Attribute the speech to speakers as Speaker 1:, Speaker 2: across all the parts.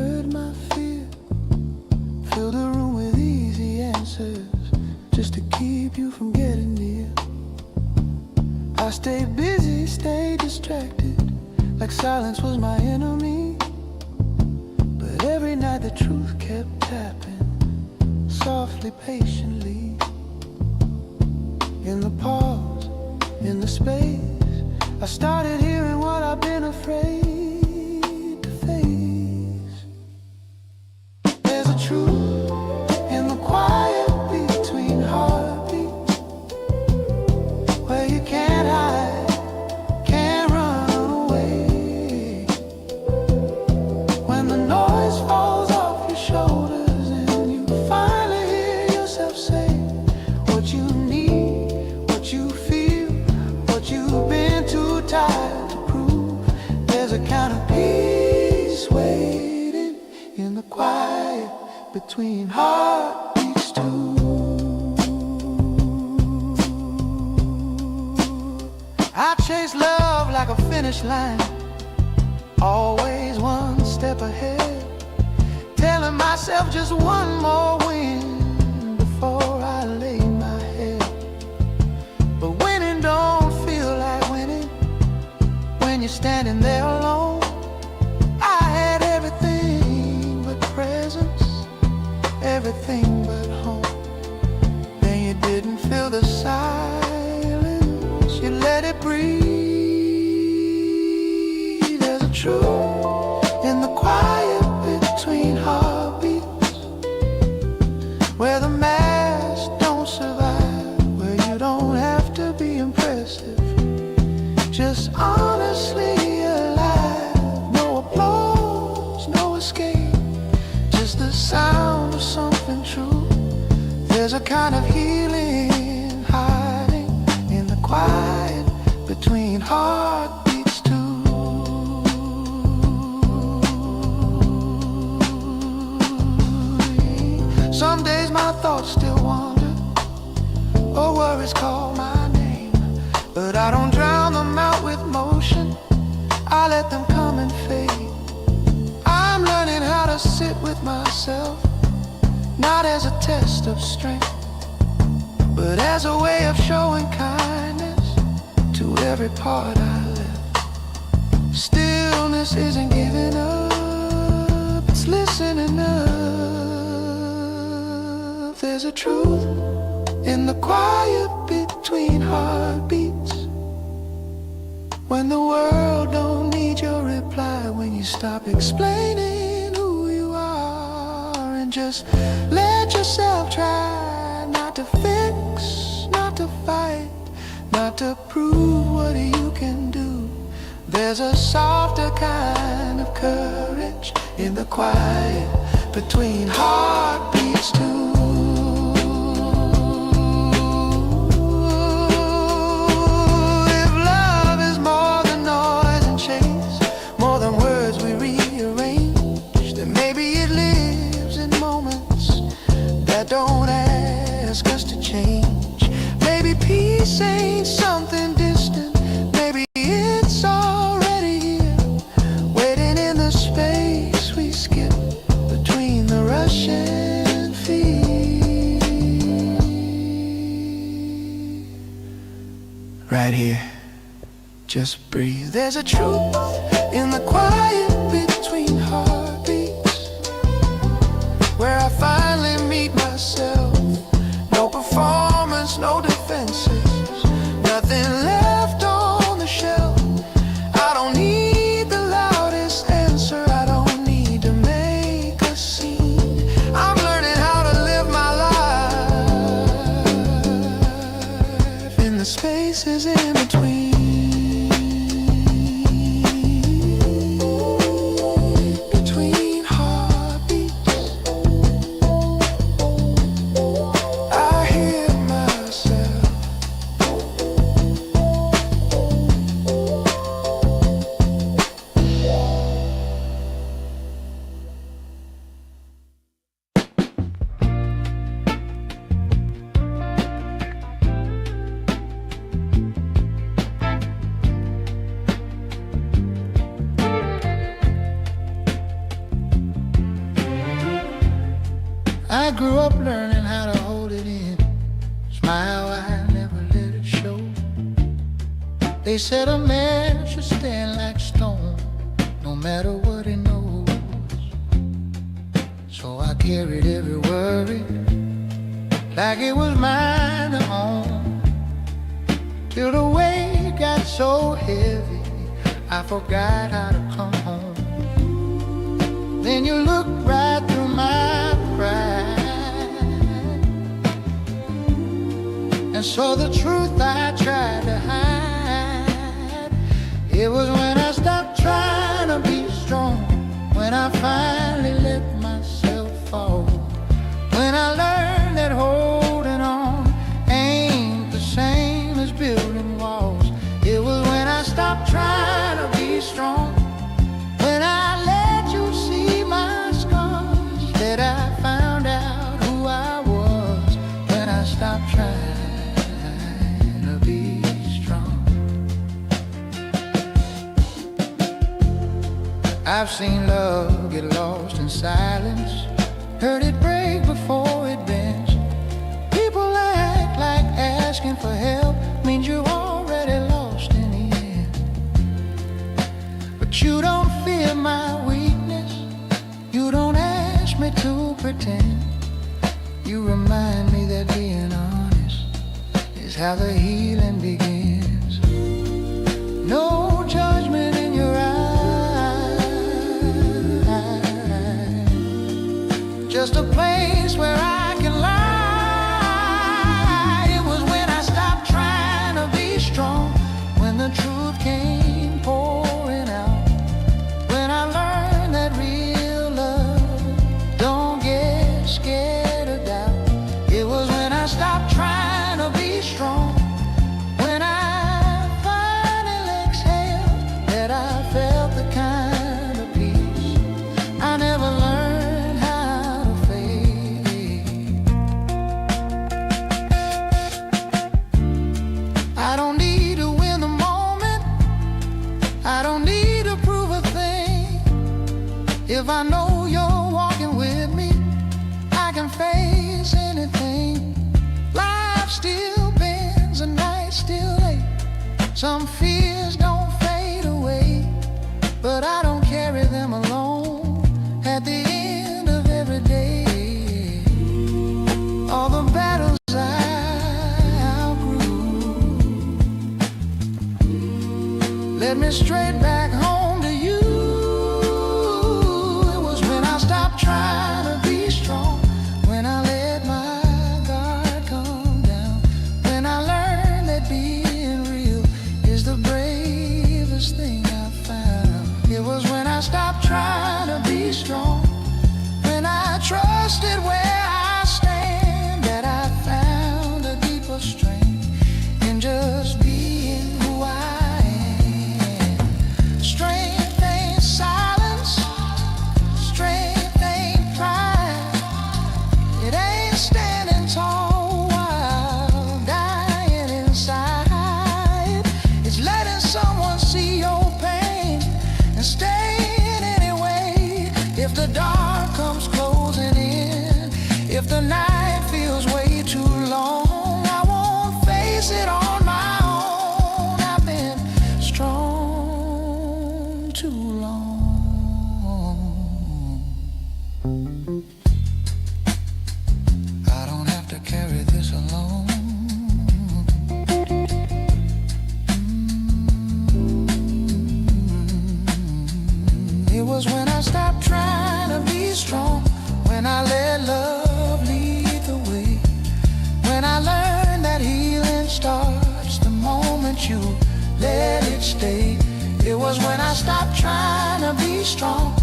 Speaker 1: heard my fear, filled the room with easy answers, just to keep you from getting near. I stayed busy, stayed distracted, like silence was my enemy. But every night the truth kept tapping, softly, patiently. In the pause, in the space, I started hearing what I've been afraid to face. There's a truth in the quiet between heartbeats, where you can't hide, can't run away. When the noise falls off your shoulders and you finally hear yourself say what you need, what you feel, what you've been too tired to prove. There's a kind of peace waiting in the quiet between heartbeats too. I chase love like a finish line, always one step ahead, telling myself just one more win before I lay my head. But winning don't feel like winning when you're standing there alone. I had everything but presence, everything but home. Then you didn't feel the silence, you let it breathe. There's a truth in the quiet between heartbeats, where the mask don't survive, where you don't have to be impressive, just honestly alive. No applause, no escape, just the sound of something true. There's a kind of healing hiding in the quiet between heartbeats too. Some days my thoughts still wander, or worries call my name, but I don't drown them out with motion, I let them come and fade. I'm learning how to sit with myself, not as a test of strength, but as a way of showing kindness to every part I left. Stillness isn't giving up, it's listening up. There's a truth in the quiet between heartbeats, when the world don't need your reply, when you stop explaining who you are and just let yourself try. Not to fix, not to fight, not to prove what you can do. There's a softer kind of courage in the quiet between heartbeats too. Don't ask us to change. Maybe peace ain't something distant, maybe it's already here, waiting in the space we skip between the rushing feet. Right here, just breathe. There's a truth in the quiet between heartbeats, where I finally meet myself. No performance, no defenses, nothing left on the shelf. I don't need the loudest answer, I don't need to make a scene. I'm learning how to live my life in the spaces in between. I grew up learning how to hold it in. Smile, I never let it show. They said a man should stand like stone, no matter what he knows. So I carried every worry like it was mine to own, till the weight got so heavy I forgot how to come home. Then you look right through my pride and saw the truth I tried to hide. It was when I stopped trying to be strong, when I finally let myself fall, when I learned that holding on ain't the same as building walls. It was when I stopped trying to be strong, when I let you see my scars, that I found out who I was. When I stopped trying to be strong. I've seen love get lost in silence, heard it break before it bends. People act like asking for help means you're already lost in the end. But you don't fear my weakness, you don't ask me to pretend. You remind me that being honest is how the healing begins. No judgment in your eyes, just a place where I can lie. It was when I stopped trying to be strong, when the truth came pouring out, when I learned that real love don't get scared of doubt. It was when I stopped trying to be strong, when I finally exhaled, that I felt the kind of peace I never learned how to fake. I don't need to win the moment, I don't need to prove a thing. If I know you're walking with me, I can face anything. Life still bends, the night still late. Some fears don't fade away, but I don't carry them alone. At the end of every day, all the battles I outgrew led me straight back home to you. It was when I stopped trying to be strong, when I let my guard come down, when I learned that being real is the bravest thing I've found. It was when I stopped trying to be strong, when I trusted where I stand, that I found a deeper strength in just being who I am. Strength ain't silence, strength ain't pride, it ain't standing tall while dying inside. It's letting someone see your pain and staying anyway. If the dark comes closing in, if the night feels way too long, I won't face it on my own. I've been strong too long. I don't have to carry this alone. It was when I stopped trying to be strong, when I let love lead the way, when I learned that healing starts the moment you let it stay. It was when I stopped trying to be strong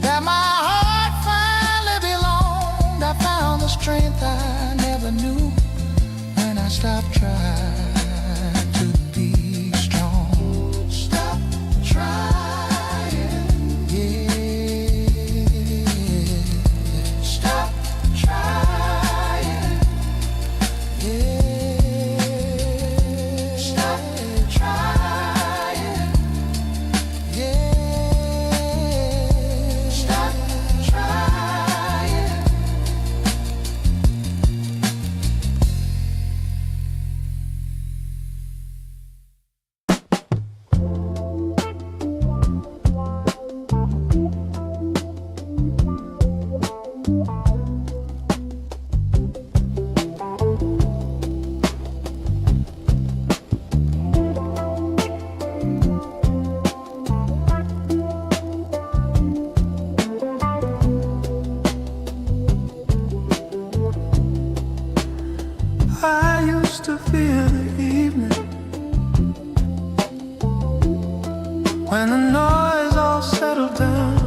Speaker 1: that my heart finally belonged. I found the strength I never knew when I stopped trying to be strong. Stop trying, yeah. Stop trying, yeah. Stop trying, yeah. Stop when the noise all settled down,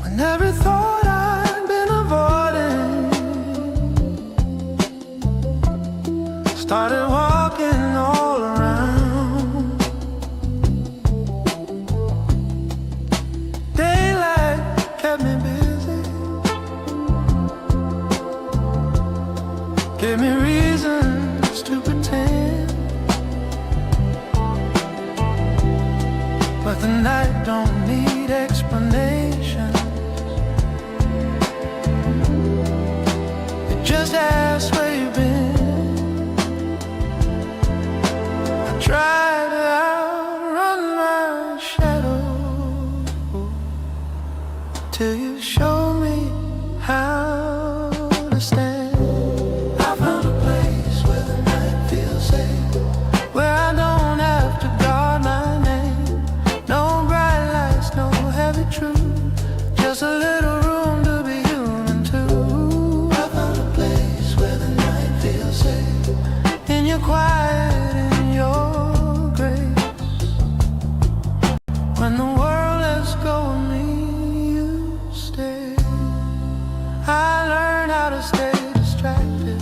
Speaker 1: when every thought I'd been avoiding started walking all around. Daylight kept me busy, gave me reasons to pretend, but the night don't need explanation. It just asks where you've been. I tried to outrun my shadow till you showed me how to stand. I found a place where the night feels safe, where I don't have to guard my name. No bright lights, no heavy truth, just a little room to be human too. I found a place where the night feels safe, in your quiet, in your grace. When the world lets go of me, you stay. I learned how to stay distracted,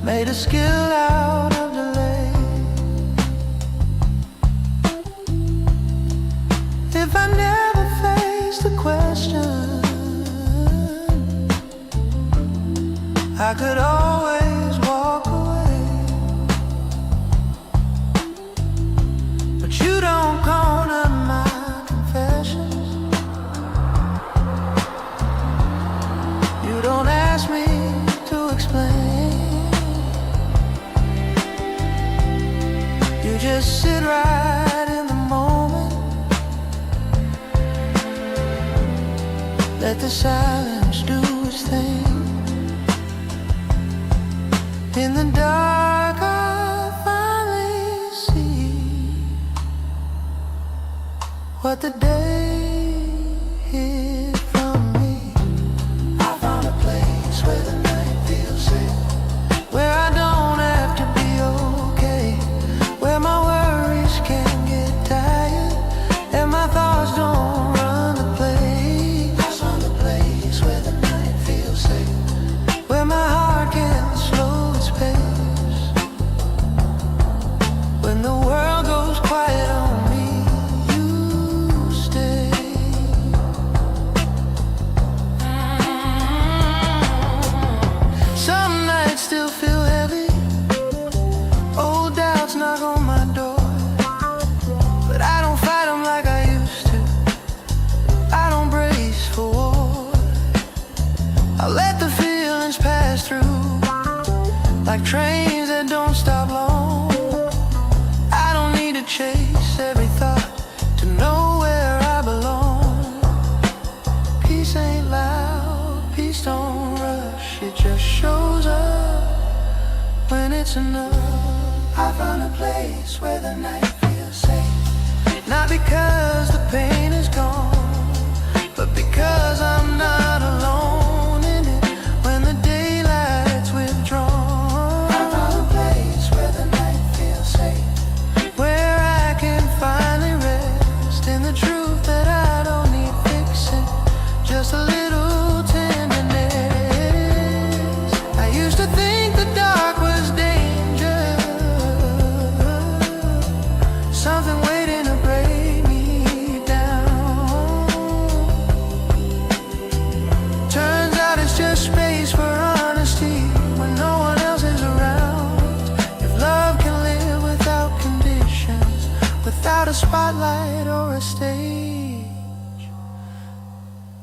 Speaker 1: made a skill out of delay. If I never faced the question, I could always walk away. But you don't corner my confessions, you don't ask me to explain, you just sit right in the moment, let the silence do its thing. In the dark I finally see what the day hid from me. I found a place where the night feels safe, where I don't have to be okay, where my worries can get tired and my thoughts don't run the place. I found a place where the night feels safe, where my heart can slow its pace. When the world goes quiet on me, you stay. Some nights still feel heavy, old doubts knock on my door, but I don't fight them like I used to. I don't brace for war, I let the feelings pass through like trains that don't stop long. I don't need to chase every thought to know where I belong. Peace ain't loud, peace don't rush, it just shows up when it's enough. I found a place where the night feels safe, not because the pain is gone, but because I'm not alone in it. When the daylight's withdrawn, I found a place where the night feels safe, where I can finally rest in the truth that I don't need fixing, just a little tenderness. I used to think the dark was danger, something waiting to break me down. Turns out it's just space for honesty when no one else is around. If love can live without conditions, without a spotlight or a stage,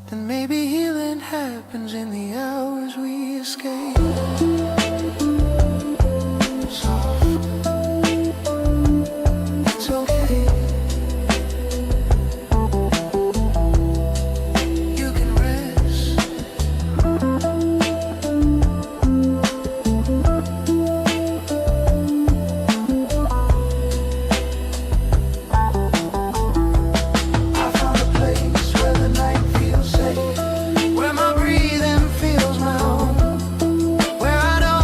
Speaker 1: then maybe healing happens in the hours we escape. It's okay, you can rest. I found a place where the night feels safe, where my breathing feels my own, where I don't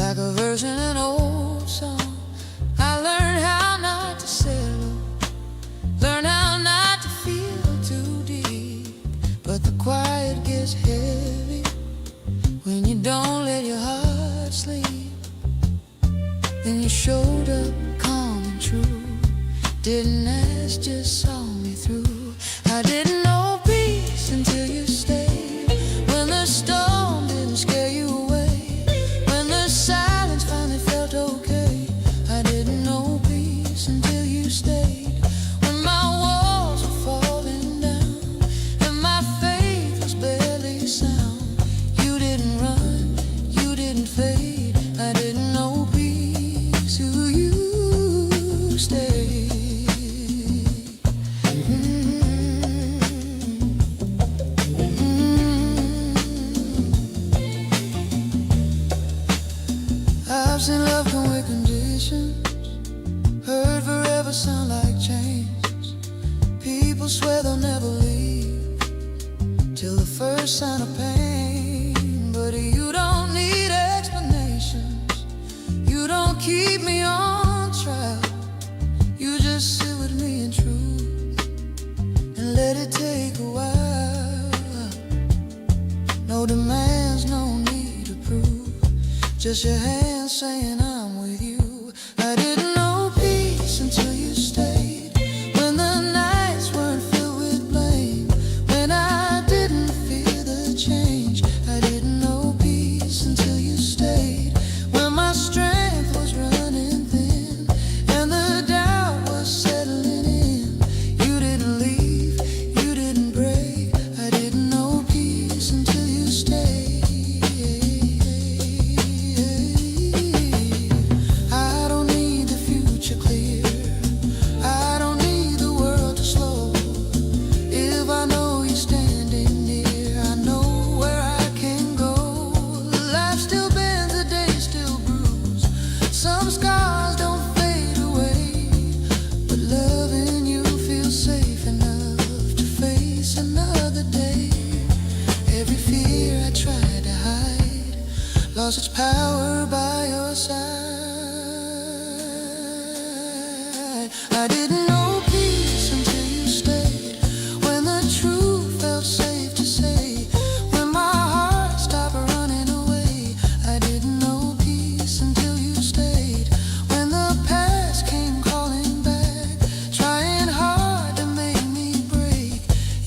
Speaker 1: like a verse in an old song. I learned how not to settle, learn how not to feel too deep. But the quiet gets heavy when you don't let your heart sleep. Then you showed up calm and true, didn't ask, just saw me through. I didn't know peace until you stayed, when the storm didn't scare you away, when the silence finally felt okay. I didn't know peace until you stayed, when my walls were falling down and my faith was barely sound. You didn't run, you didn't fade. I didn't know peace till you stayed. I've seen love come with conditions, heard forever sound like chains. People swear they'll never leave till the first sign of pain. But you don't need explanations, you don't keep me on trial. You just sit with me in truth and let it take a while. No demands, no need to prove, just your hands saying I'm with you. I didn't know peace until you stayed, when the nights weren't filled with blame, when I didn't fear the change. I didn't know peace until you stayed, when my strength was running thin and the doubt was settling in. You didn't leave, you didn't break. I didn't know peace until you stayed. I don't need the future clear, I don't need the world to slow. If I know you're standing near, I know where I can go. Life still bends, the day still bruised, some scars don't fade away, but loving you feels safe enough to face another day. Every fear I tried to hide lost its power by your side. I didn't know peace until you stayed, when the truth felt safe to say, when my heart stopped running away. I didn't know peace until you stayed, when the past came calling back, trying hard to make me break.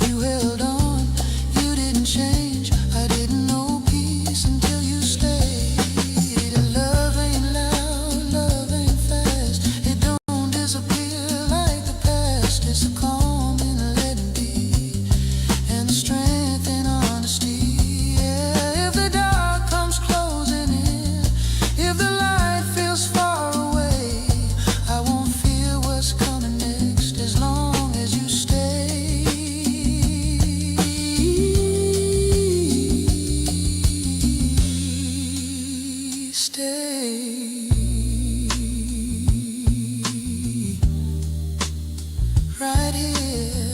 Speaker 1: You held on, you didn't change. I didn't know peace until you stayed. Love ain't loud, love ain't fast, it don't disappear like the past. It's a calm in letting be, and the strength in honesty. Yeah, if the dark comes closing in, if the light feels far away, I won't fear what's coming next as long as you stay. Stay. Right here.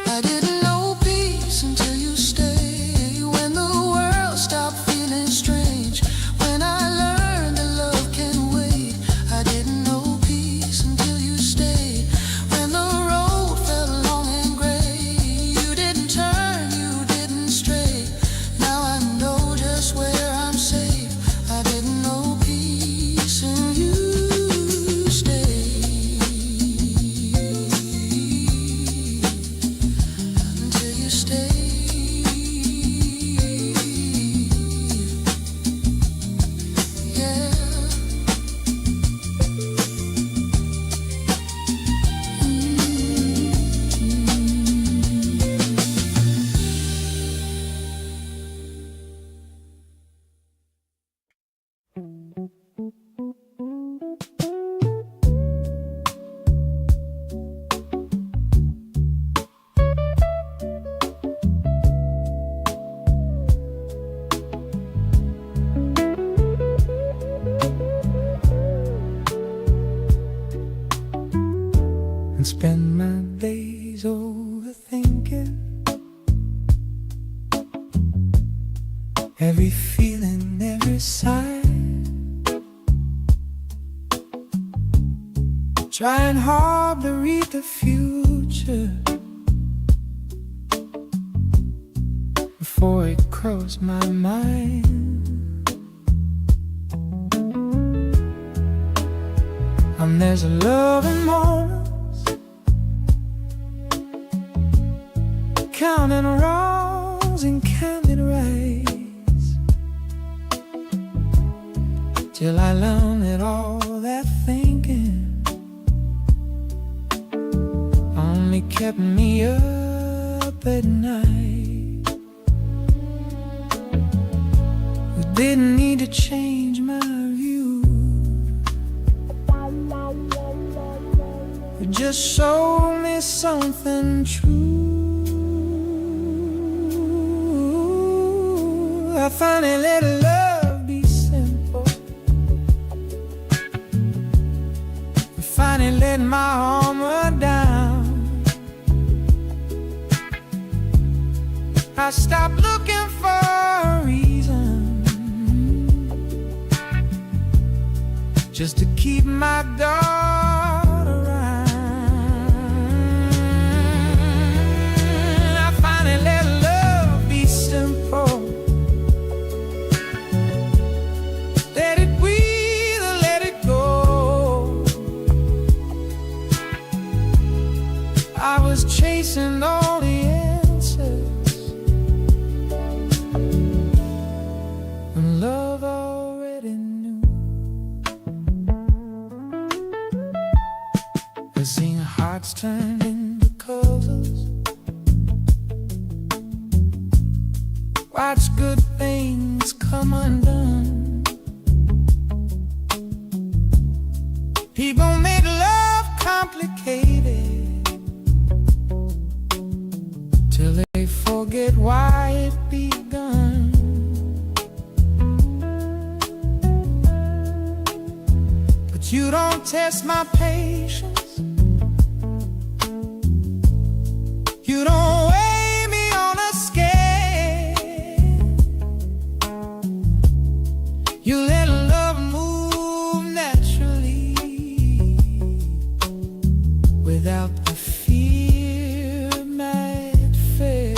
Speaker 1: I didn't know peace until you stayed, when the world stopped feeling strange, when I learned that love can wait. I didn't know peace until you stayed, when the road felt long and gray. You didn't turn, you didn't stray. Now every feeling, every sigh. Trying hard to read the future before it crossed my mind. And there's a love in moments, counting wrongs and counting rights, till I learn that all that thinking only kept me up at night. We didn't need to change my view, you just showed me something true. I finally let love be simple, I finally let my armor down. I stopped looking for a reason just to keep my daughter around. I finally let love be simple, let it breathe or let it go. I was chasing all the answers when love already knew. I've seen hearts turned into covers, watch good things come undone. People make love complicated till they forget why it begun. But you don't test my patience, you don't weigh me on a scale. You let love move naturally without the fear it might fail.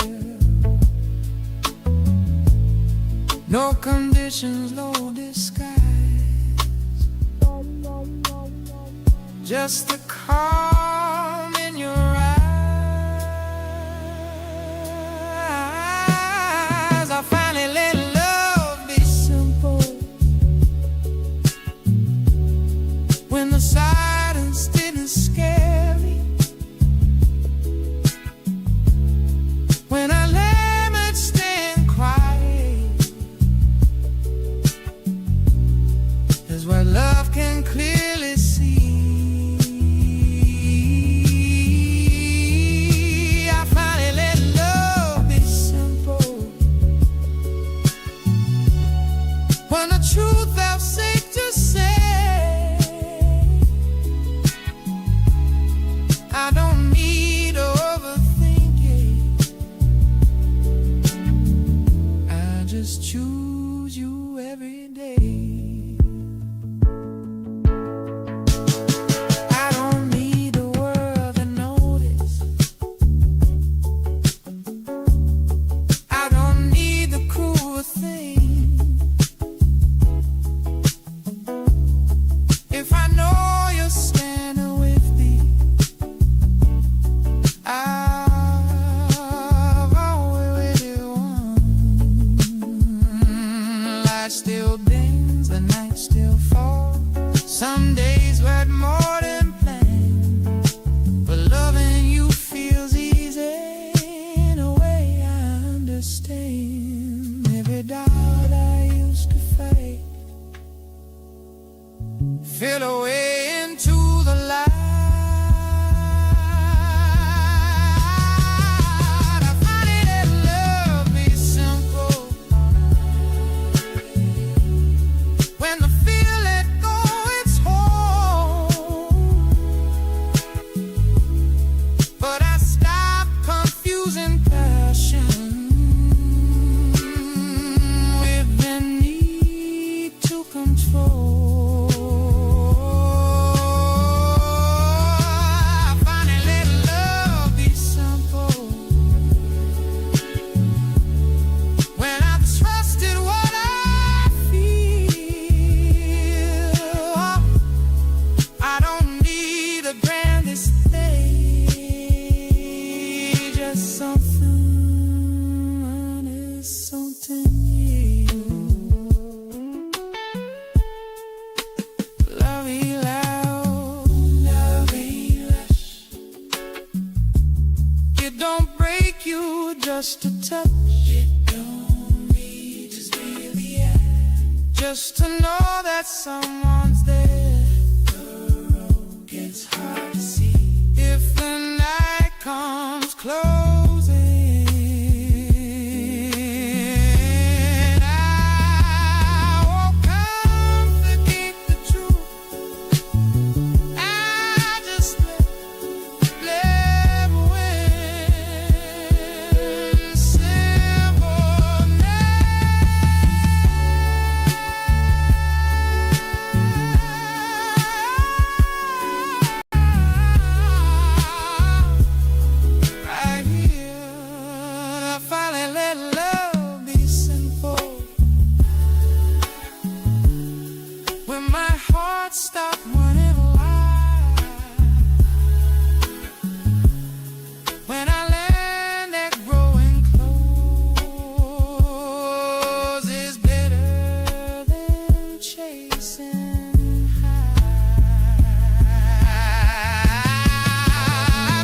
Speaker 1: No conditions, no disguise, just the calm in your eyes. I finally let love be simple when the silence didn't scare me, when I let it stand quiet, is where love can clearly see. just a touch. It don't need to really act. Just to know that someone's there. The road gets hard to see if the night comes closing. I won't complicate the truth. I just let win. Simple right here, I finally let love be simple. When my heart stopped running wild, when I landed growing close, is better than chasing high.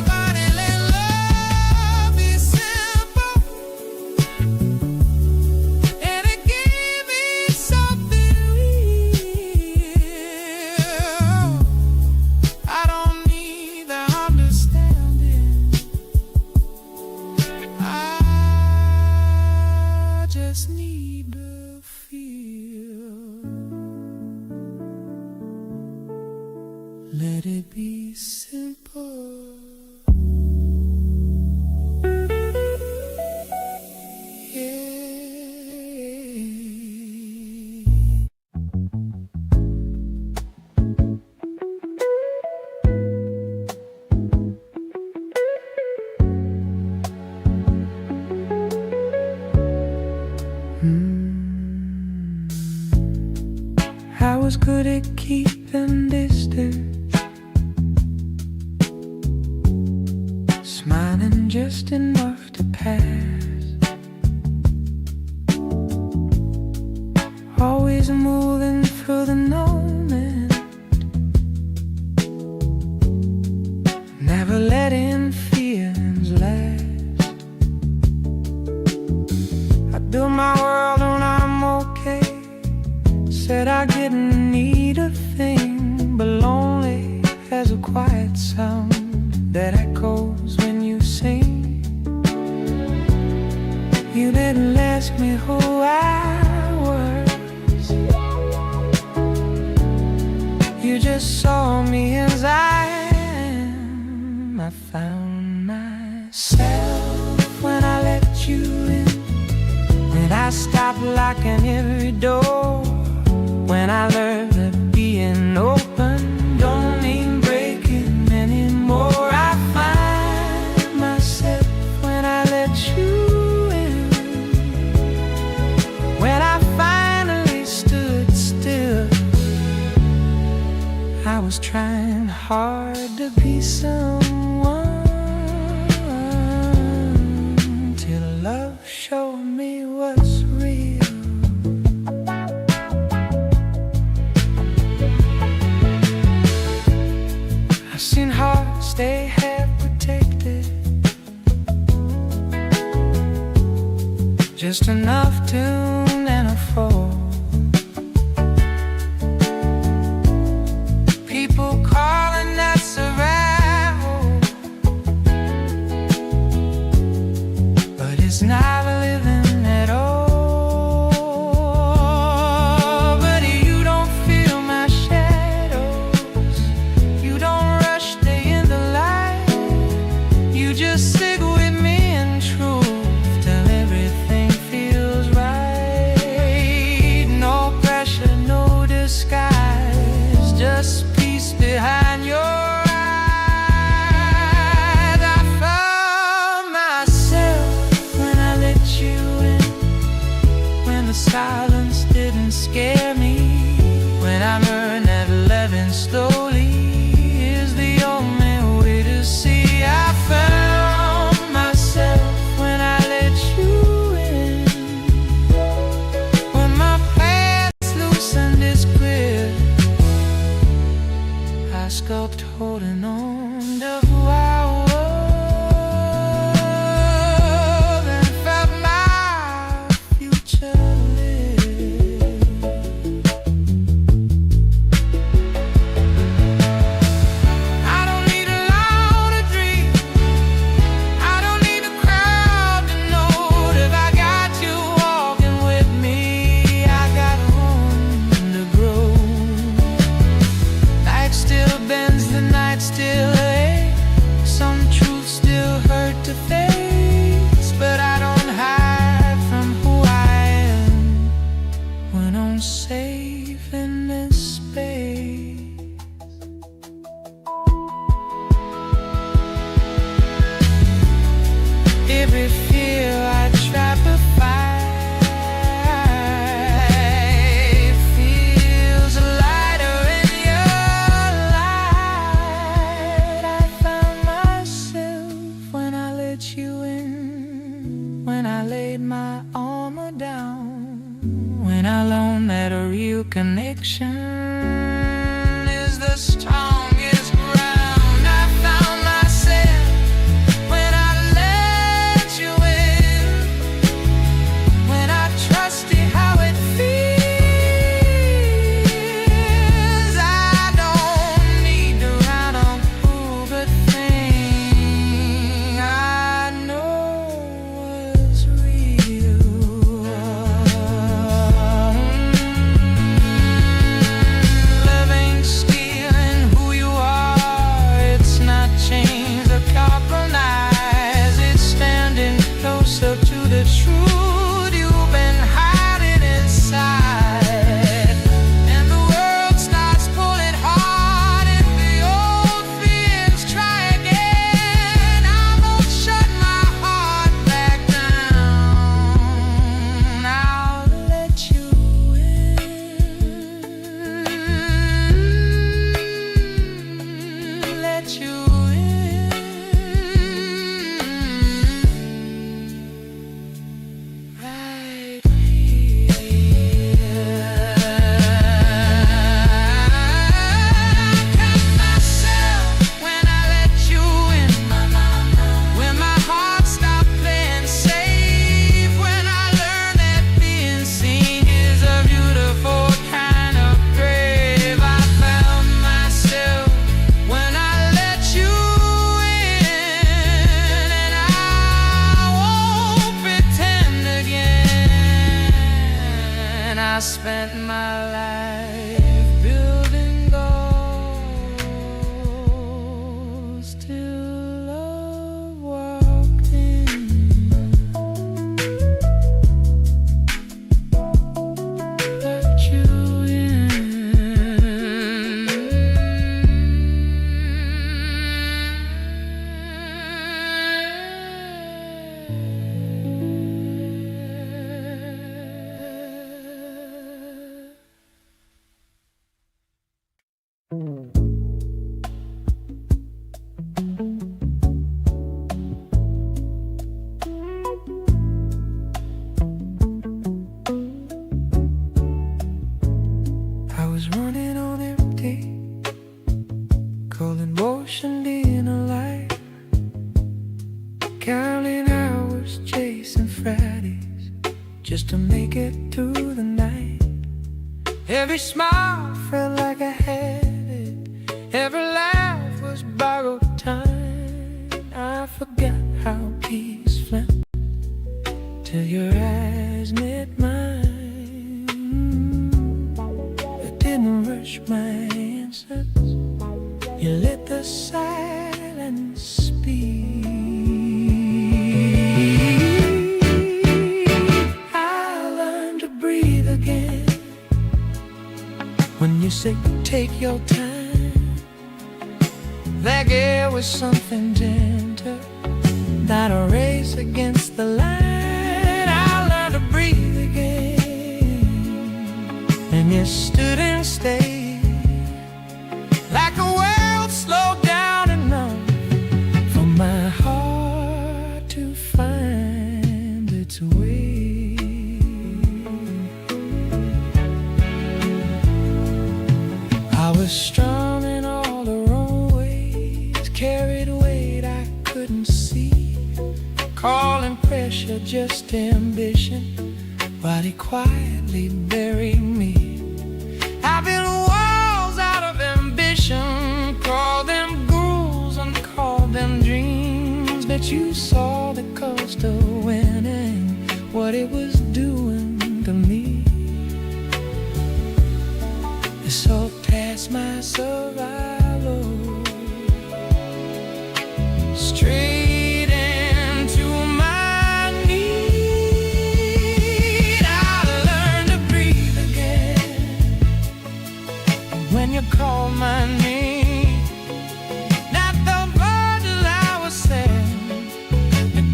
Speaker 1: Finally let love be simple, and it gave me something real. I don't need the understanding, I just need to feel. Let it be simple. Yeah. I was good at keeping distance, smiling just enough to pass. Always moving through the moment, never letting feelings last. I built my world and I'm okay. Said I didn't need a thing, but lonely as a quiet sound that echoes when you sing. You didn't ask me who I was, you just saw me as I am. I found myself when I let you in, when I stopped locking every door, when I learned that being open don't mean breaking anymore. I find myself when I let you in, when I finally stood still. I was trying hard to be someone, till love showed me what's real. I've seen hearts stay half protected, just enough tune and a fall. People calling that survival, but it's not living at all. But you don't feel my shadows, you don't rush day in the light, you just stick with me in truth till everything feels right. No pressure, no disguise, just peace behind your eyes. I found myself when I let you in, when the silence didn't scare me, when I learned that loving slowly is the only way to see. I found myself when I let you in, when my past loosened its grip. I sculpt holding on to who I was, and falling down, when I learned that a real connection is the strongest ground. I found myself when I let you in, when I trusted how it feels. I don't need to run on prove a thing. I know it's real. Love ain't stealing who you are. It's not changed or compromised. It's standing closer to the truth you've been hiding inside. And the world starts pulling hard and the old fears try again. I won't shut my heart back down. I'll let you in. Let you in. Right here. Cut myself when I let you in. When my heart stopped playing safe. When I learned that being seen is a beautiful kind of grave. I found myself when I let you in. And I won't pretend again. I spent my life building goals till love walked in. Let you I was running on empty, calling motion being alive, counting hours, chasing Fridays, just to make it through the night. Every smile felt like I had it, every laugh was borrowed time. I forgot how peace felt till your eyes met mine. It didn't rush my answers, you let the silence speak. I learned to breathe again when you say take your time. Like it was something gentle, not a race against the line. I learned to breathe again, and you stood and stayed, like a world slowed down enough for my heart to find its way. I was strong in all the wrong ways, carried weight I couldn't see, calling pressure just ambition, while he quietly buried me. I built walls out of ambition, called them goals and called them dreams, but you saw the cost of winning, what it was doing to me. This all past my survival, straight into my need. I learned to breathe again when you called my name. Not the word that I was saying,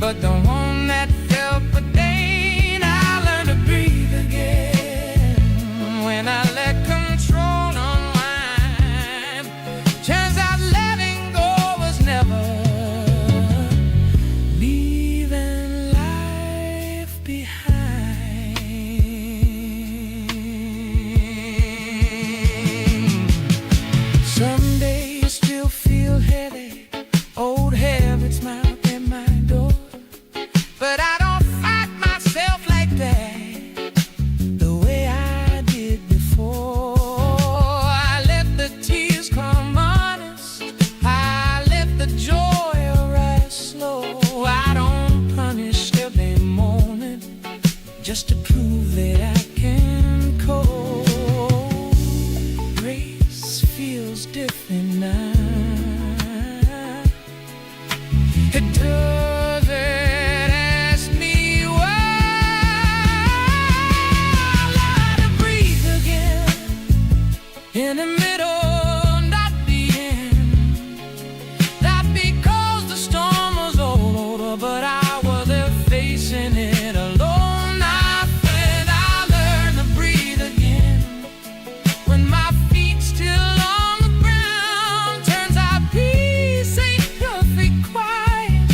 Speaker 1: but the one that felt the pain. I learned to breathe again when I let control unwind. prove that I can cope. Grace feels different now. It doesn't ask me why. I learn to breathe again in the middle, not the end. Not because the storm was over, but I was there facing it alone. I said I learned to breathe again when my feet still on the ground. Turns out peace ain't perfect quiet,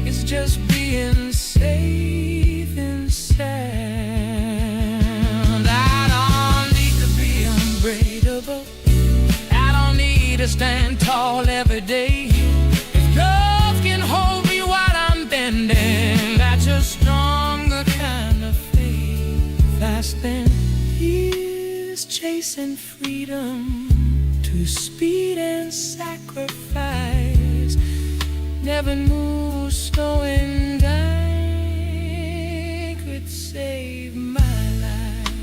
Speaker 1: it's just being safe and sound. I don't need to be unbreakable, I don't need to stand tall every day. If love can hold me while I'm bending, that's a stronger kind of faith. I spent years chasing freedom to speed and sacrifice. Never knew slowing down could save my life.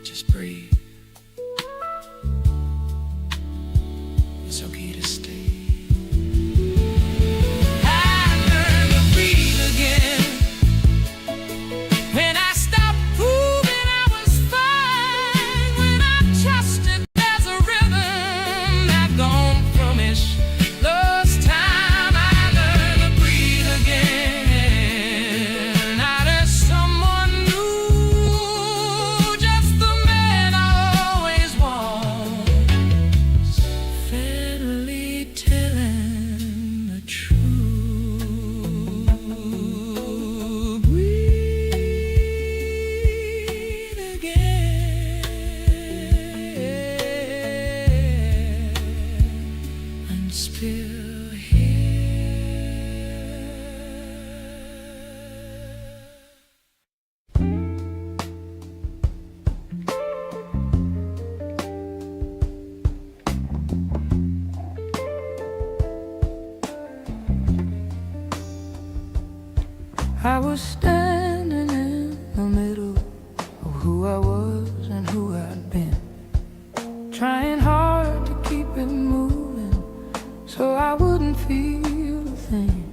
Speaker 1: Just breathe. It's okay to stay. I learned to breathe again when I stopped proving I was fine. When I trusted there's a rhythm that don't promise lost time. I learned to breathe again out of someone new, just the man I always was. Finally telling the truth. Breathe again. I'm still here. I was standing in the middle of who I was and who I'd been, trying hard to keep it moving so I wouldn't feel a thing.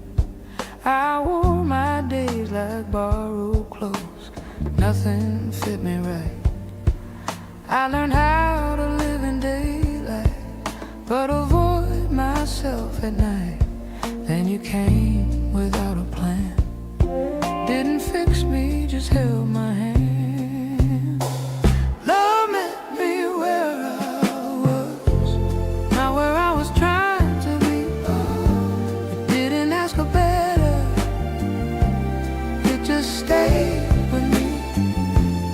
Speaker 1: I wore my days like borrowed clothes, nothing fit me right. I learned how to live in daylight, but avoid myself at night. Then you came without a plan, didn't fix me, just held my hand. Love met me where I was, not where I was trying to be. It didn't ask for better, it just stayed with me.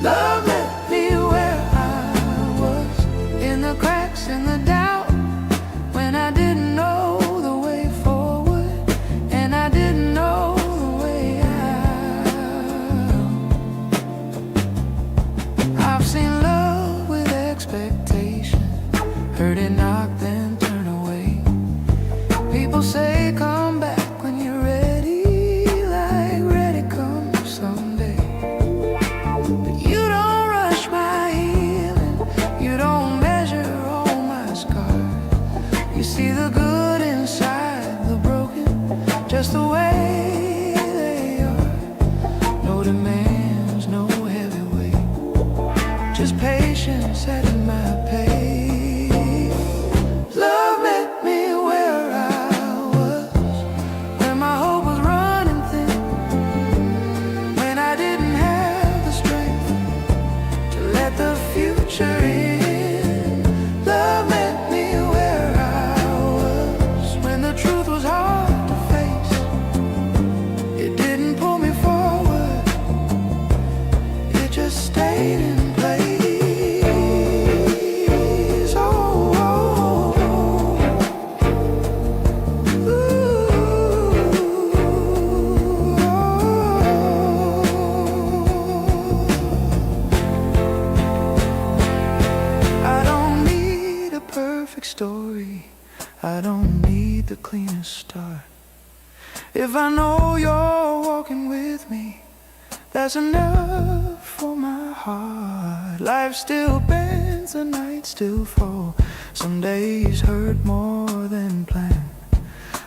Speaker 1: Love met me where I was, in the cracks, in the doubt, when I didn't know the way forward, and I didn't know the way out. I've seen love with expectation, heard it knock then turn away. People say come back when you're ready, like ready come someday. But you don't rush my healing, you don't measure all my scars. You see the good inside the broken, just the way they are. No demands, no heavy weight, just patience at my pace. Love met me where I was, when my hope was running thin, when I didn't have the strength to let the future in. Love met me where I was, when the truth was hard to face. It didn't pull me forward, it just stayed in place. Oh, oh, oh. Ooh, oh. I don't need a perfect story, I don't need the cleanest start. If I know you're walking that's enough for my heart. Life still bends, the nights still fall. Some days hurt more than planned,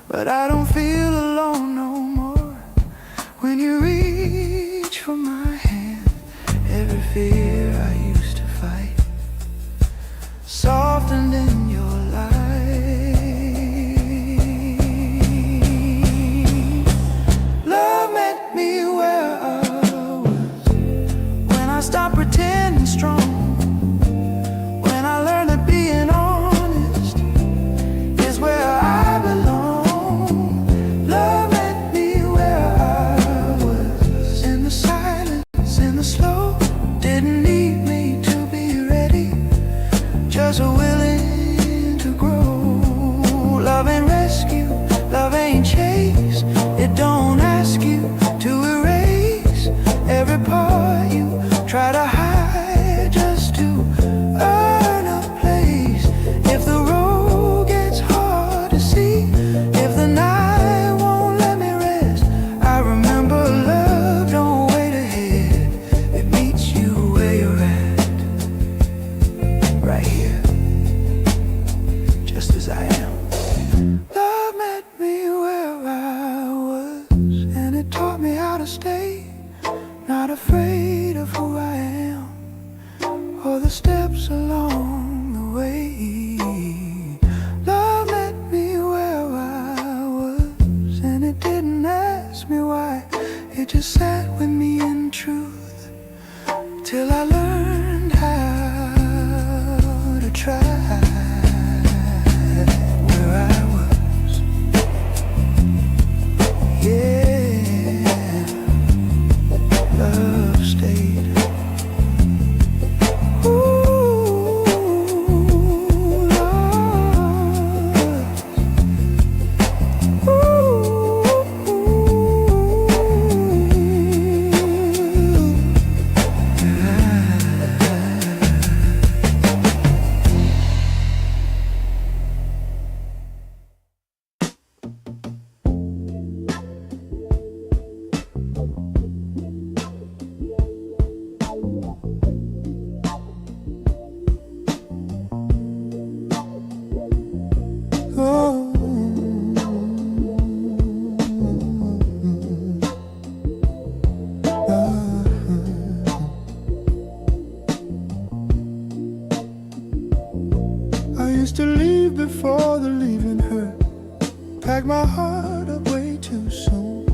Speaker 1: but I don't feel alone no more. When you reach for my hand, every fear I used to fight softened in your light. Love met me where I was, when I stopped pretending strong, when I learned that being honest is where I belong. Love met me where I was, in the silence, in the slow. Didn't need me to be ready, just willing to grow. Love ain't rescue, love ain't chase. It don't ask you to erase every part you try to hide just to earn a place. If the road gets hard to see, if the night won't let me rest, I remember love don't wait ahead. It meets you where you're at, right here, just as I am. Love met me where I was, and it taught me how to stay, not afraid of who I am or the steps along the way. Love met me where I was, and it didn't ask me why. It just sat with me in truth till I learned how to try. Where I was, yeah, love stayed. Ooh, love. I used to leave before the leaving hurt, packed my heart up way too soon.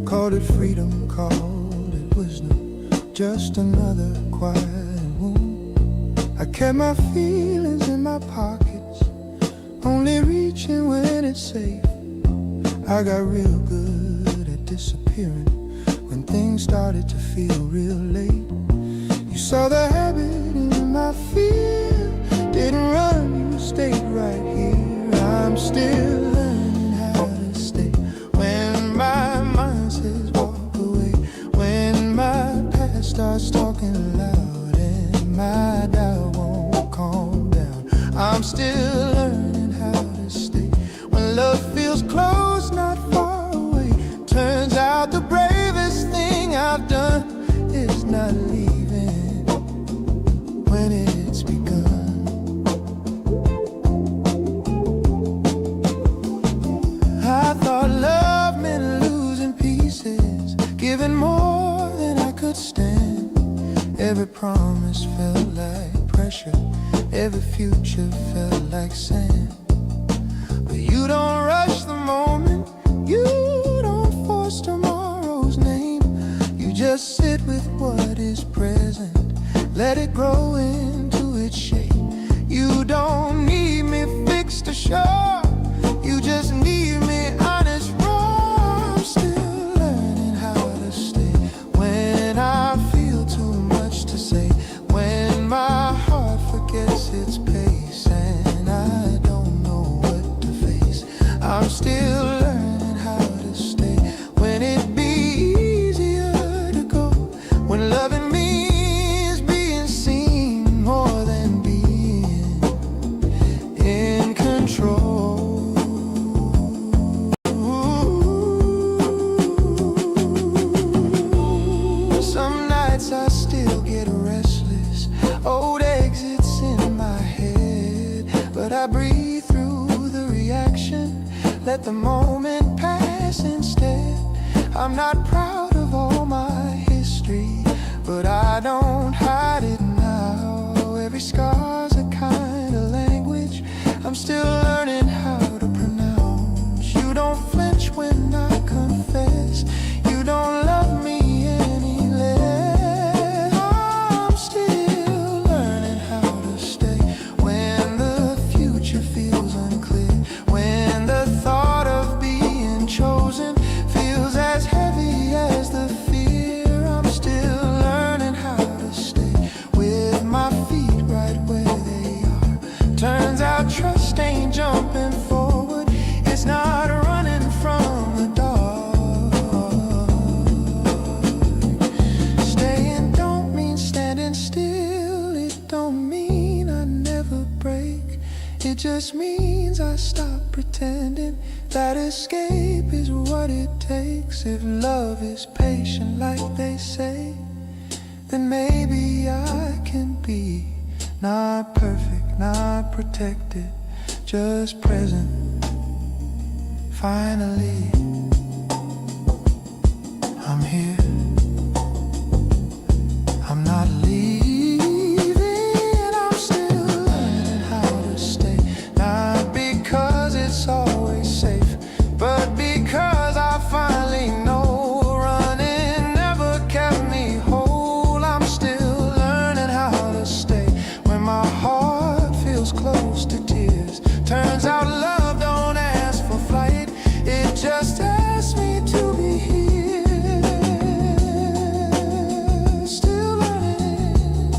Speaker 1: Called it freedom, called it wisdom, just another quiet wound. I kept my feelings in my pockets, only reaching when it's safe. I got real good at disappearing when things started to feel real late. You saw the habit in my fear, didn't run, you stayed right here. I'm still learning how to stay when my mind says walk away, when my past starts talking loud and my doubt won't calm down. I'm still learning how to stay when love feels close, not far away. Turns out the bravest thing I've done is not leaving when it's begun. I thought love meant losing pieces, giving more than I could stand. Every promise felt like pressure, every future felt like sand. But you don't rush the moment, you don't force tomorrow's name. You just sit with what is present, let it grow into its shape. You don't need me fixed or sure, you just need me honest, raw. I'm still learning how to stay when I feel too much to say, when my heart forgets its pace and I don't know what to face. I'm still learning how to stay when it'd be easier to go, when loving me is being seen let the moment pass instead. I'm not proud of all my history, but I don't hide it now. Every scar's a kind of language I'm still learning how to pronounce. You don't flinch when I confess you don't love me any less. I'm still learning how to stay when the future feels unclear, when the thought of being chosen feels as heavy as the fear. I'm still learning how to stay with my feet right where they are. Turns out trust ain't jumping forward, it's not running from the dark. Staying don't mean standing still, it don't mean I never break. It just means I stop pretending that escape is what it takes. If love is patient like they say, then maybe I can be not perfect, not protected, just present. Finally, I'm here. I'm not leaving, I'm still learning how to stay. Not because it's always safe, but because I finally know running never kept me whole. I'm still learning how to stay when my heart feels close to tears. Turns out love don't ask for flight, it just asks me to be here. Still learning,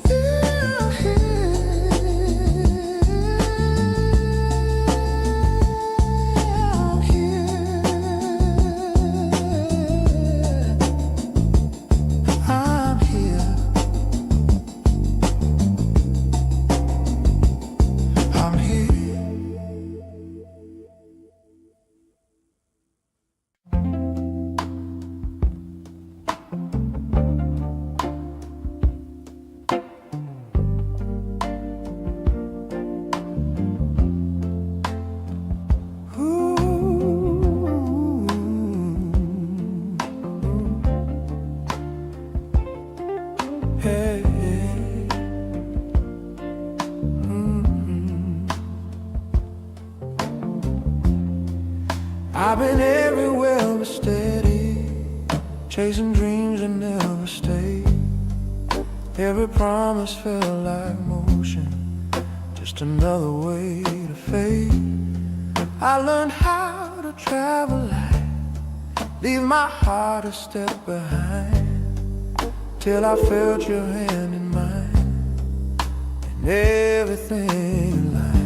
Speaker 1: feel here. I'm here. I'm here. I'm here. Hey, I've been everywhere but steady, chasing dreams that never stay. Every promise felt like motion, just another way to fade. I learned how to travel light, leave my heart a step behind, till I felt your hand in mine, and everything in line.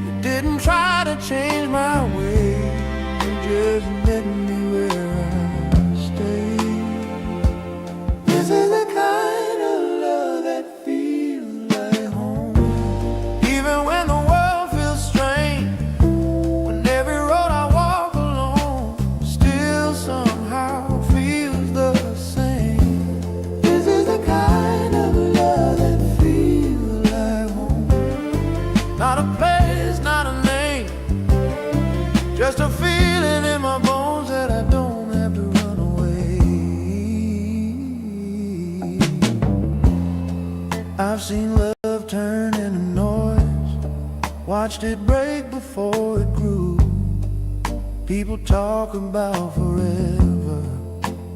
Speaker 1: You didn't try to change my way, you just met me where I stay. This is the kind of love that feels like home. Even when the world feels strange, when every road I walk alone still somehow feels the same. This is the kind of love that feels like home. Not a place, not a name, just a feeling in my bones that I don't have to run away. I've seen love turn into noise, watched it break before it grew. People talk about forever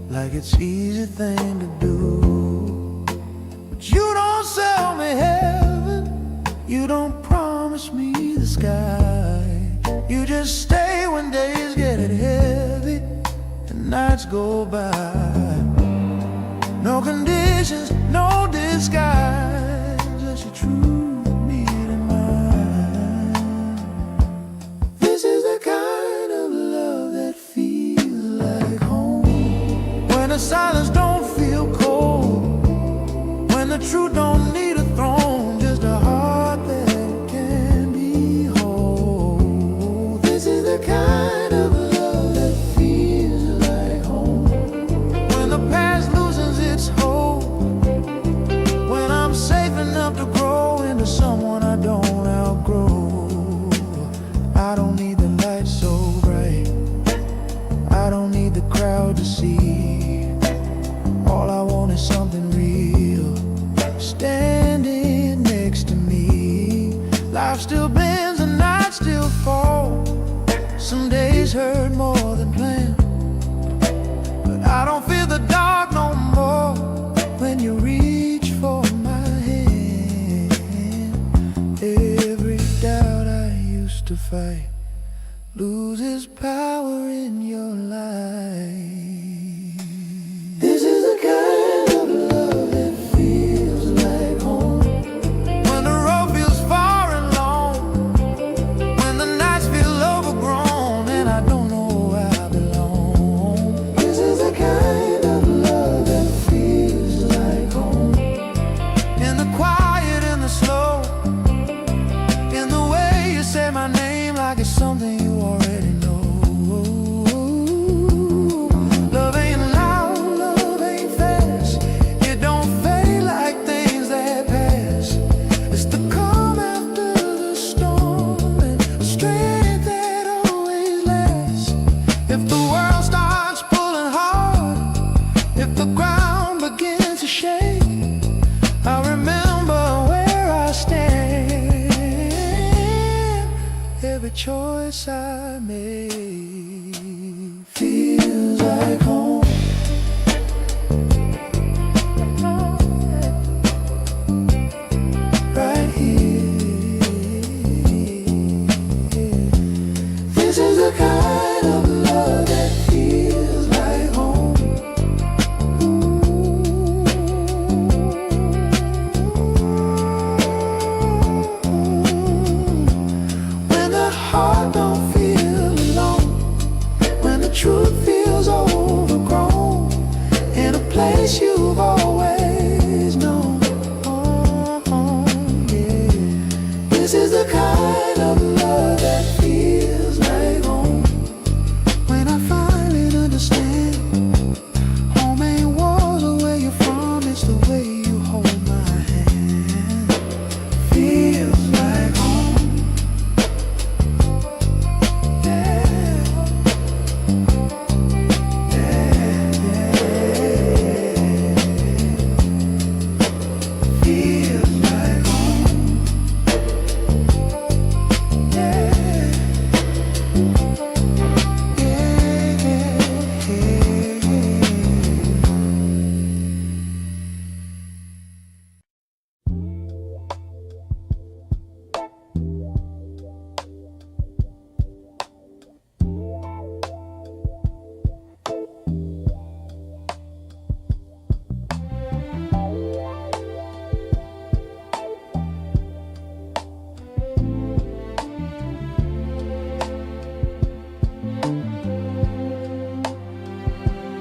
Speaker 1: like it's an easy thing to do. But you don't sell me heaven, you don't promise me the sky. You just stay when days get heavy and nights go by. No conditions, no disguise, just your truth meeting mine. This is the kind of love that feels like home. When the silence don't feel cold, when the truth don't need a throne, just a heart that can be whole. This is the kind of love that feels like home. When the past loses its hold, when I'm safe enough to grow into someone I don't outgrow. I don't don't need the crowd to see. All I want is something real, standing next to me. Life still bends and nights still fall. Some days hurt more than planned, but I don't feel the dark no more when you reach for my hand. Every doubt I used to fight loses power in your life. This is the kind of love that feels like home. When the road feels far and long, when the nights feel overgrown and I don't know where I belong. This is the kind of love that feels like home. In the quiet, in the slow, in the way you say my name like it's something you already know. Love ain't loud, love ain't fast. It don't fade like things that pass. It's the calm after the storm and the strength that always lasts. If the world starts pulling hard, if the ground begins to shake, I remember where I stand. Every choice I make feels like home. Right here. This is the kind of love that feels like home. When the heart don't feel alone, when the truth feels overgrown, in a place you've always known. Yeah. This is the kind of love that feels like home. When I finally understand, home ain't walls or where you're from, it's the way you hold my hand. Feels like home. Yeah. Feels like home. Yeah.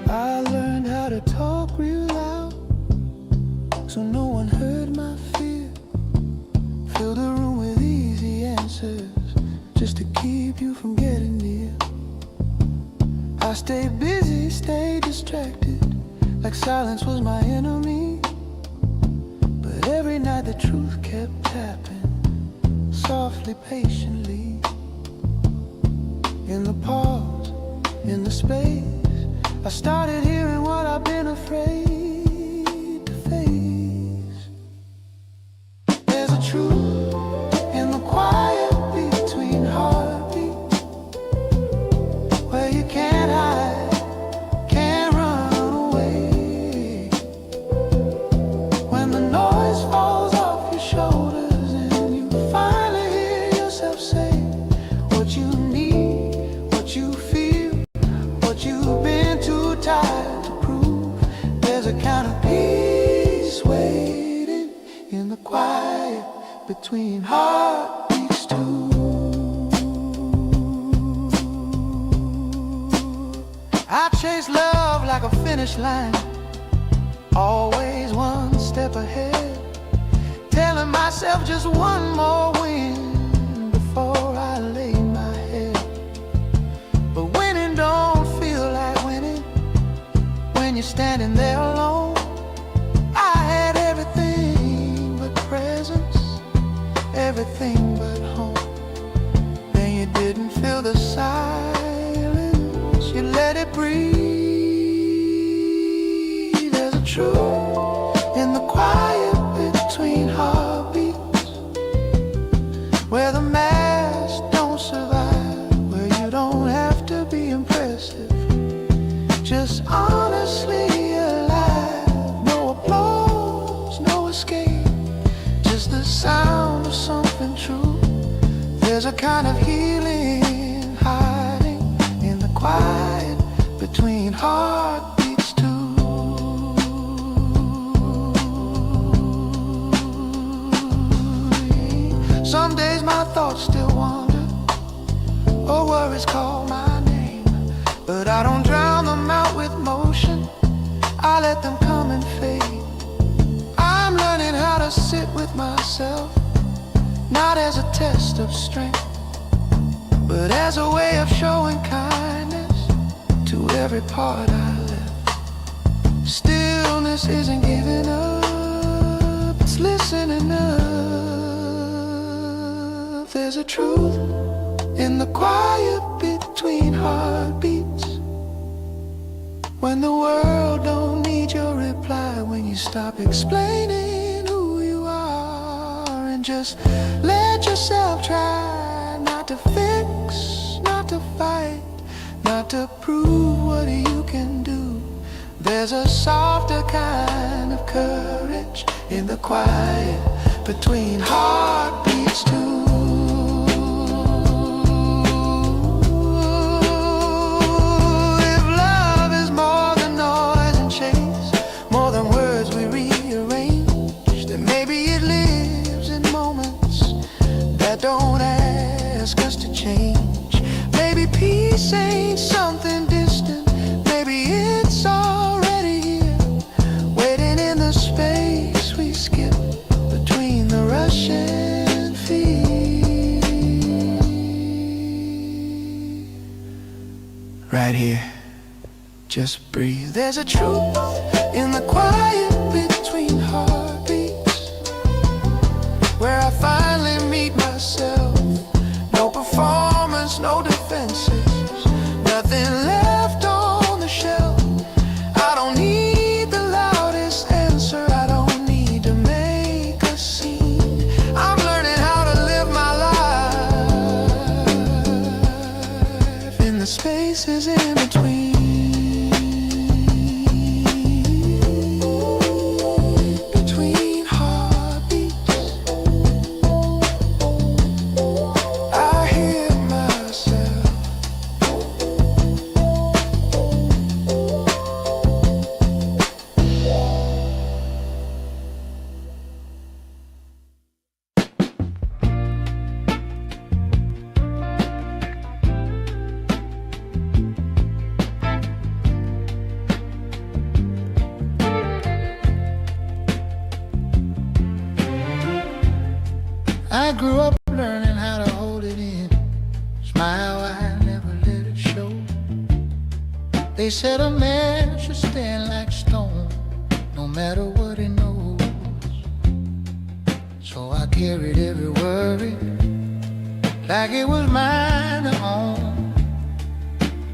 Speaker 1: I learned how to talk real loud, so no one heard my fear. Fill the room with easy answers, just to keep you from getting near. I stayed busy, stayed distracted, like silence was my enemy. But every night the truth kept tapping, softly, patiently. In the pause, in the space, I started hearing what I've been afraid to face. There's a truth in the quiet between heartbeats, where you can't hide, can't run away. When the noise falls off your shoulders and you finally hear yourself say what you need, what you feel, what you've been too tired to prove. There's a kind of peace waiting in the quiet between heartbeats too. I chase love like a finish line, always one step ahead, telling myself just one more win before I lay my head. But winning don't feel like winning when you're standing there alone. I had everything but presence, everything but home. Then you didn't feel the silence, you let it breathe. truth in the quiet between heartbeats, where the mask don't survive, where you don't have to be impressive, just honestly alive. No applause, no escape, just the sound of something true. There's a kind of healing hiding in the quiet between heartbeats too. Some days my thoughts still wander, or worries call my name, but I don't drown them out with motion, I let them come and fade. I'm learning how to sit with myself, not as a test of strength, but as a way of showing kindness to every part I left. Stillness isn't giving up, it's listening up. There's a truth in the quiet between heartbeats, when the world don't need your reply, when you stop explaining who you are and just let yourself try, not to fix, not to fight, not to prove what you can do. There's a softer kind of courage in the quiet between heartbeats too. If love is more than noise and chase, more than words we rearrange, then maybe it lives in moments that don't ask us to change. Maybe peace ain't something distant, maybe it's already here, waiting in the space we skip between the rushing feet. Right here, just breathe. There's a truth in the quiet between heartbeats, where I finally meet myself. No performance, no defenses, nothing left on the shelf. I don't need the loudest answer, I don't need to make a scene. I'm learning how to live my life in the spaces in between. Between heartbeats, I hear myself. I grew up learning how to hold it in, smile, I never let it show. They said a man should stand like stone, no matter what he knows. So I carried every worry like it was mine to own,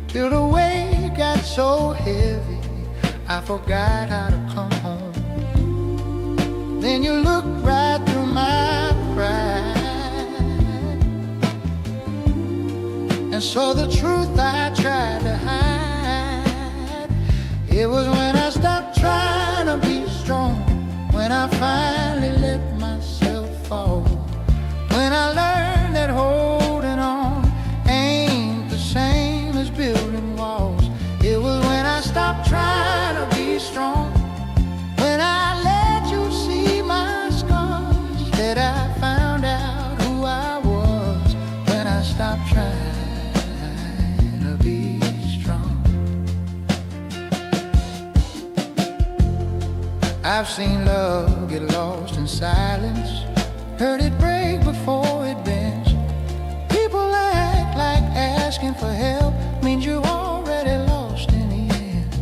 Speaker 1: till the weight got so heavy I forgot how to come home. Then you look right through my pride and saw the truth I tried to hide. It was when I stopped trying to be strong, when I finally let myself fall, when I learned that holding on ain't the same as building walls. It was when I stopped trying to be strong, when I let you see my scars, that I found out who I was, when I stopped trying to be strong. I've seen love get lost in silence, heard it break before it bends. People act like asking for help means you're already lost in the end.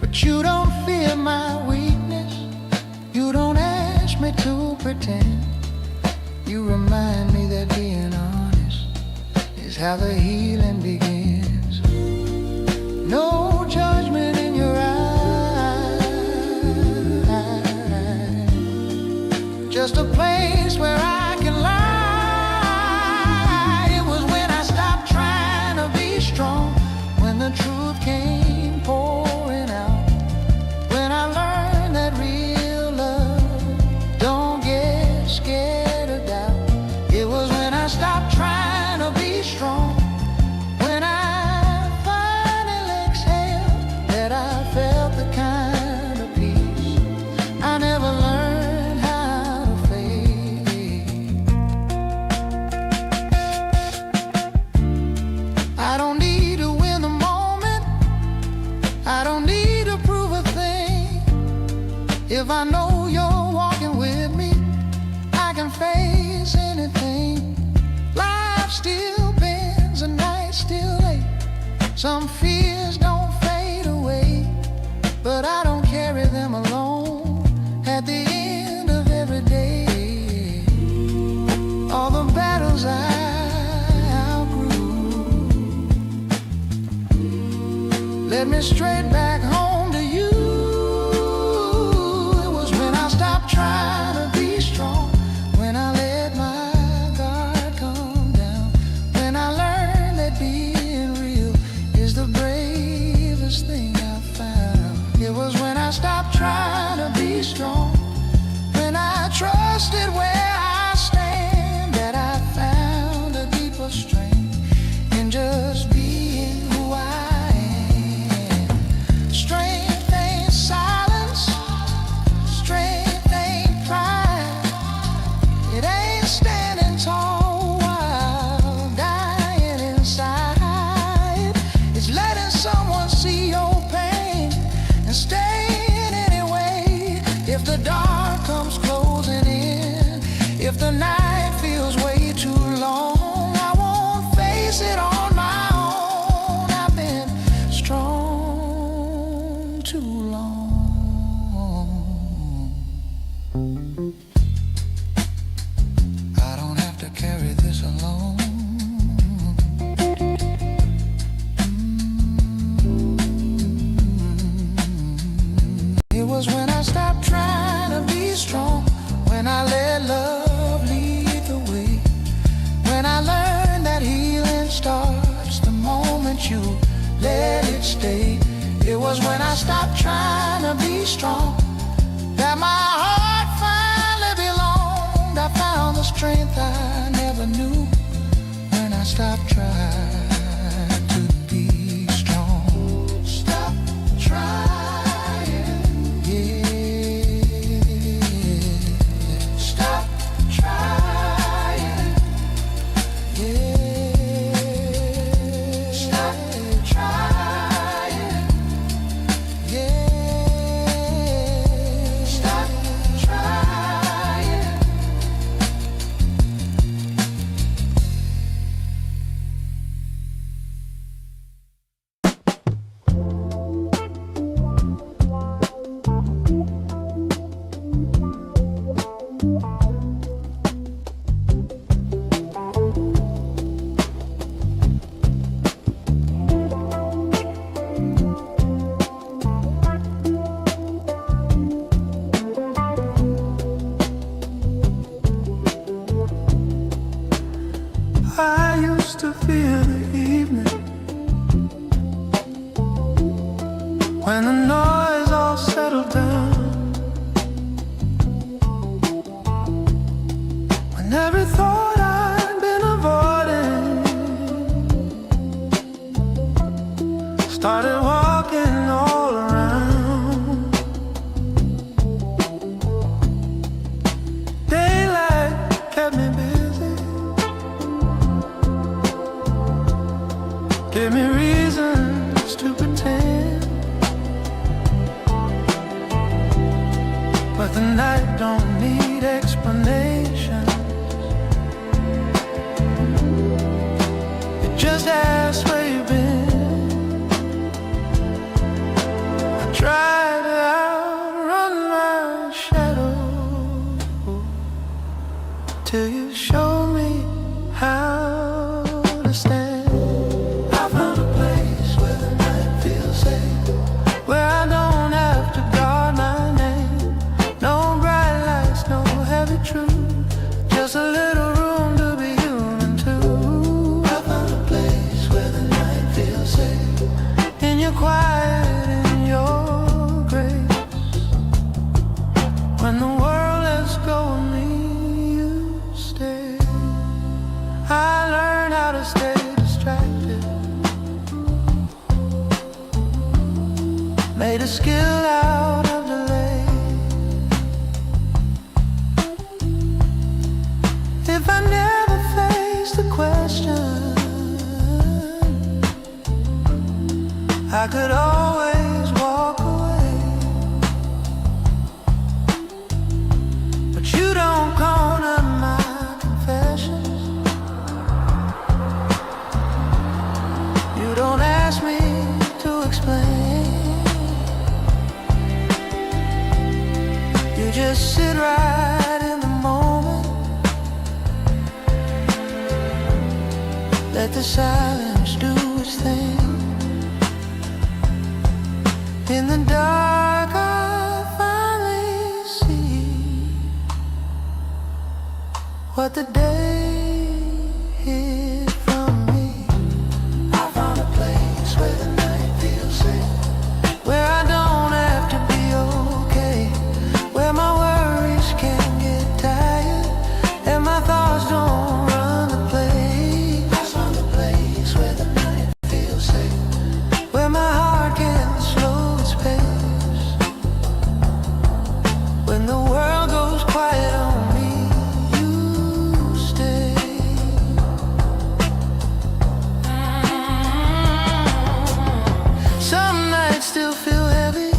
Speaker 1: But you don't fear my weakness, you don't ask me to pretend. You remind me that being honest is how the healing begins. No judgment in your eyes, If I know you're walking with me, I can face anything. Life still bends, a night still late. Some fears don't fade away, but I don't carry them alone. At the end of every day, all the battles I outgrew led me straight back home to you. It was when I stopped trying to be strong, when I let my guard come down, when I learned that being real is the bravest thing I found. It was when I stopped trying to be strong, when I trusted where I stand, that I found a deeper strength in just being who I am. Strength ain't silence, strength ain't pride. It ain't standing tall while dying inside. It's letting someone see your pain and staying anyway. If the dark comes closing in, if the night feels way too long, I won't face it on my own. I've been strong too long. I don't have to carry this alone. It was when I stopped trying to be strong, when I let love lead the way, when I learned that healing starts the moment you let it stay. It was when I stopped trying to be strong that my heart finally belonged. I found the strength I never knew when I stopped trying to be strong. Stop trying, yeah. Stop trying, yeah. Stop trying, yeah. Stop trying. I used to fear the evening, when the noise all settled down, when every thought I'd been avoiding started walking all around. Daylight kept me busy, give me reasons to pretend, but the night don't need explanations. It just asks where you've been. I tried to outrun my shadow till you showed me how to stand. I found a place where the night feels safe, where I don't have to guard my name. No bright lights, no heavy truth, just a little room to be human too. I found a place where the night feels safe, in your quiet, in your grace. When the world lets go of me, you stay. I learned how to stay distracted, made a skill out of delay. If I never face the question, I could always walk away. silence do its thing. In the dark I finally see what the day hid from me. I found a place where the night feels safe, where I don't have to be okay, where my worries can't get tired and my thoughts don't run the place. I found a place where the night feels safe, where my heart can slow its pace. When the world goes quiet on me, you stay. Some nights still feel heavy,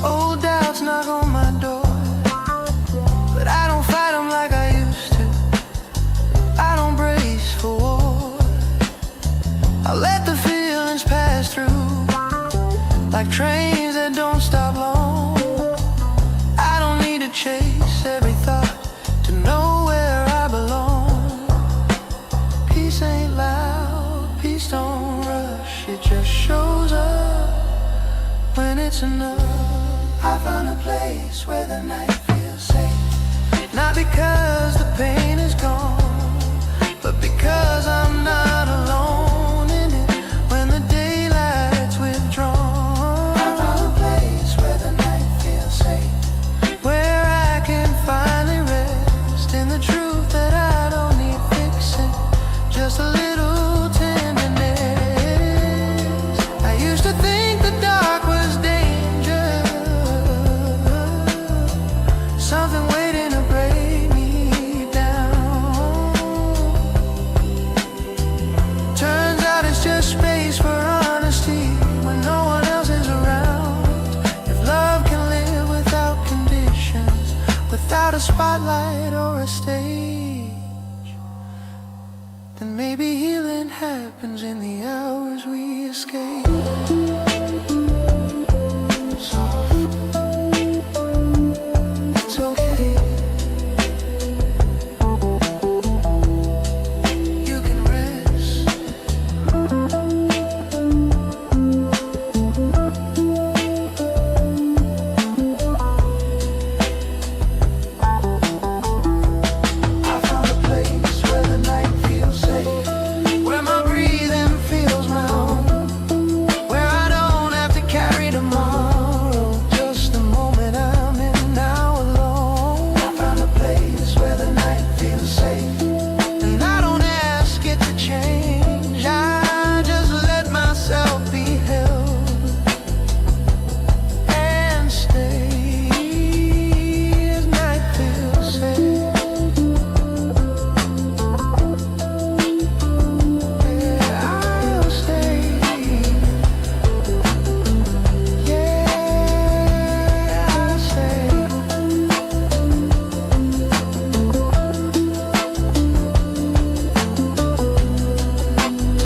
Speaker 1: old doubts knock on my door, but I don't fight them like I used to. I don't brace for war. I let the feelings pass through like trains that don't stop long. I don't need to chase every thought to know where I belong. Peace ain't loud, peace don't rush, it just shows up when it's enough. I found a place where the night feels safe, not because the pain is gone, but because I'm not alone in it when the daylight's withdrawn. I found a place where the night feels safe, where I can finally rest in the truth that I don't need fixing, just a little tenderness. I used to think the dark was danger, something waiting to break me down. Turns out it's just space for honesty when no one else is around. If love can live without conditions, without a spotlight or a stage, then maybe healing happens in the